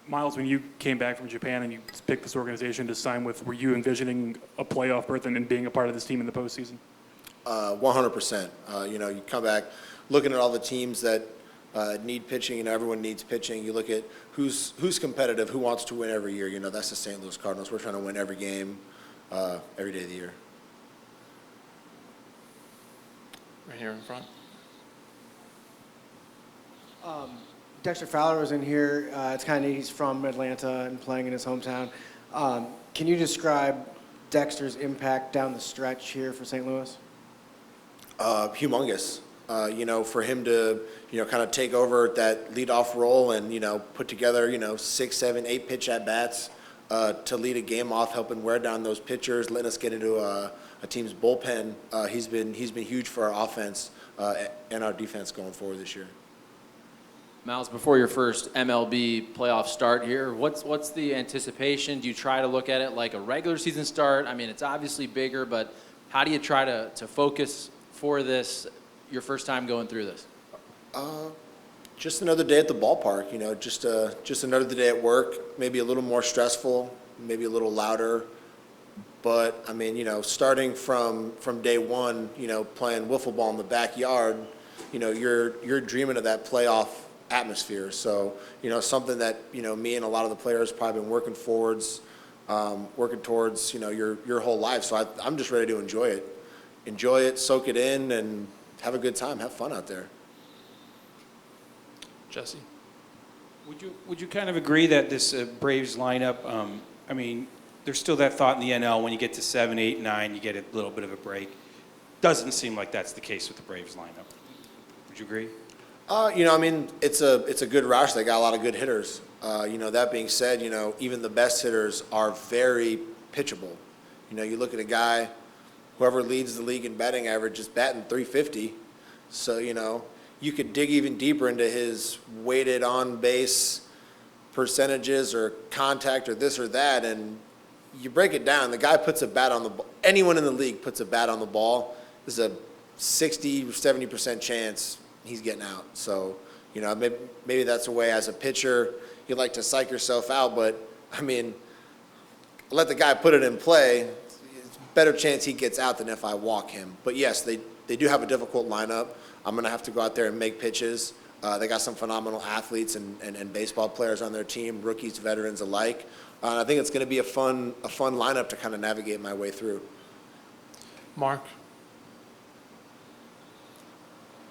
Miles, when you came back from Japan and you picked this organization to sign with, were you envisioning a playoff berth and being a part of this team in the postseason? 100%. You come back looking at all the teams that need pitching, and everyone needs pitching. You look at who's competitive, who wants to win every year. That's the St. Louis Cardinals. We're trying to win every game, every day of the year. Right here in front. Dexter Fowler was in here. It's kind of he's from Atlanta and playing in his hometown. Can you describe Dexter's impact down the stretch here for St. Louis? Humongous. For him to, kind of take over that leadoff role and, put together, 6, 7, 8 pitch at-bats to lead a game off, helping wear down those pitchers, letting us get into a team's bullpen. He's been huge for our offense and our defense going forward this year. Miles, before your first MLB playoff start here, what's the anticipation? Do you try to look at it like a regular season start? I mean, it's obviously bigger, but how do you try to focus for this, your first time going through this? Just another day at the ballpark, just another day at work, maybe a little more stressful, maybe a little louder. But, I mean, starting from day one, playing wiffle ball in the backyard, you're dreaming of that playoff atmosphere. So, something that, me and a lot of the players probably been working towards, your whole life. So I'm just ready to enjoy it, soak it in, and have a good time, have fun out there. Jesse? Would you kind of agree that this Braves lineup, there's still that thought in the NL when you get to 7, 8, 9, you get a little bit of a break. Doesn't seem like that's the case with the Braves lineup. Would you agree? It's a good rush. They got a lot of good hitters. That being said, even the best hitters are very pitchable. You look at a guy, whoever leads the league in batting average is batting .350. So, you could dig even deeper into his weighted on base percentages or contact or this or that, and you break it down. The guy puts a bat on the ball. Anyone in the league puts a bat on the ball. There's a 60 or 70% chance he's getting out. So, maybe that's a way as a pitcher you'd like to psych yourself out, but, let the guy put it in play. It's a better chance he gets out than if I walk him. But, yes, they do have a difficult lineup. I'm going to have to go out there and make pitches. They got some phenomenal athletes and baseball players on their team, rookies, veterans alike. I think it's going to be a fun lineup to kind of navigate my way through. Mark?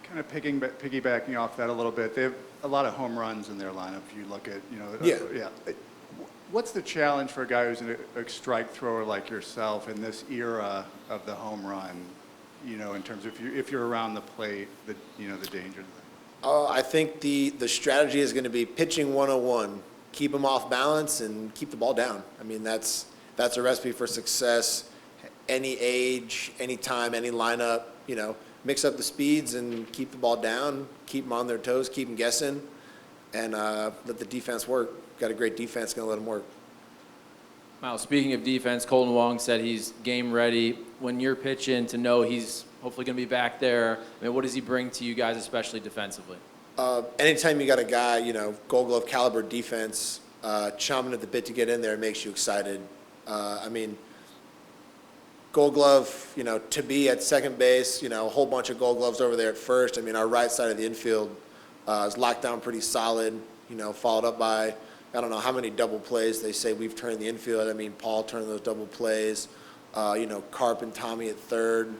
Kind of piggybacking off that a little bit, they have a lot of home runs in their lineup. If you look at, Yeah. What's the challenge for a guy who's a strike thrower like yourself in this era of the home run? In terms of if you're around the plate, the danger. I think the strategy is going to be pitching 101, keep them off balance and keep the ball down. That's a recipe for success. Any age, any time, any lineup. Mix up the speeds and keep the ball down, keep them on their toes, keep them guessing, and let the defense work. Got a great defense, going to let them work. Miles, speaking of defense, Kolten Wong said he's game ready. When you're pitching, to know he's hopefully going to be back there, what does he bring to you guys, especially defensively? Anytime you got a guy, Gold Glove caliber defense, chomping at the bit to get in there, it makes you excited. Gold Glove, to be at second base, a whole bunch of Gold Gloves over there at first. Our right side of the infield is locked down pretty solid, followed up by, I don't know how many double plays they say we've turned the infield. Paul turned those double plays, Carp and Tommy at third.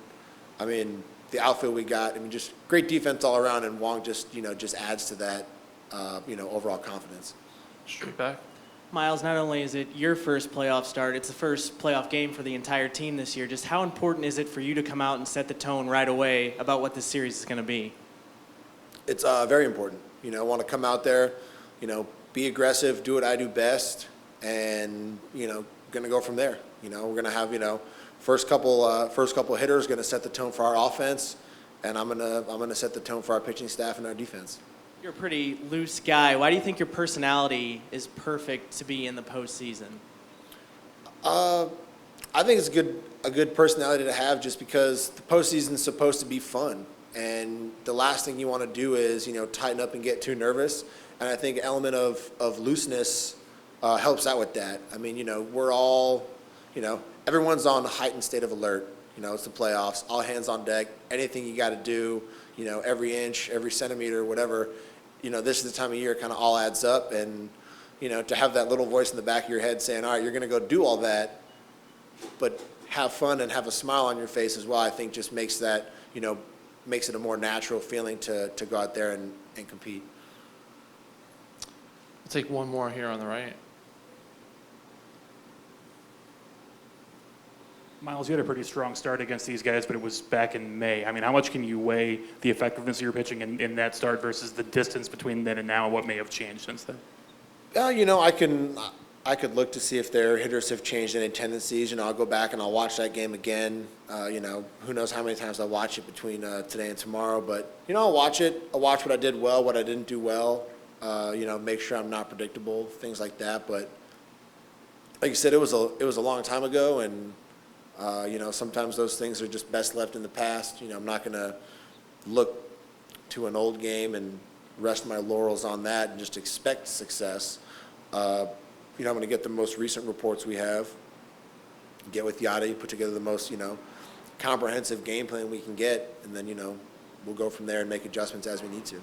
The outfield we got, just great defense all around, and Wong just adds to that, overall confidence. Straight back. Miles, not only is it your first playoff start, it's the first playoff game for the entire team this year. Just how important is it for you to come out and set the tone right away about what this series is going to be? It's very important. I want to come out there, be aggressive, do what I do best, and, going to go from there. We're going to have, first couple hitters going to set the tone for our offense, and I'm going to set the tone for our pitching staff and our defense. You're a pretty loose guy. Why do you think your personality is perfect to be in the postseason? I think it's a good personality to have, just because the postseason is supposed to be fun, and the last thing you want to do is tighten up and get too nervous. And I think an element of looseness helps out with that. I mean, we're all, everyone's on a heightened state of alert. It's the playoffs, all hands on deck, anything you got to do, every inch, every centimeter, whatever, this is the time of year it kind of all adds up. And, to have that little voice in the back of your head saying, all right, you're going to go do all that, but have fun and have a smile on your face as well, I think just makes that, makes it a more natural feeling to go out there and compete. I'll take one more here on the right. Miles, you had a pretty strong start against these guys, but it was back in May. I mean, how much can you weigh the effectiveness of your pitching in that start versus the distance between then and now, and what may have changed since then? I could look to see if their hitters have changed any tendencies. I'll go back and I'll watch that game again. Who knows how many times I'll watch it between today and tomorrow. But, I'll watch it. I'll watch what I did well, what I didn't do well, make sure I'm not predictable, things like that. But like you said, it was a long time ago, and, sometimes those things are just best left in the past. I'm not going to look to an old game and rest my laurels on that and just expect success. I'm going to get the most recent reports we have, get with Yada, put together the most, comprehensive game plan we can get, and then, we'll go from there and make adjustments as we need to.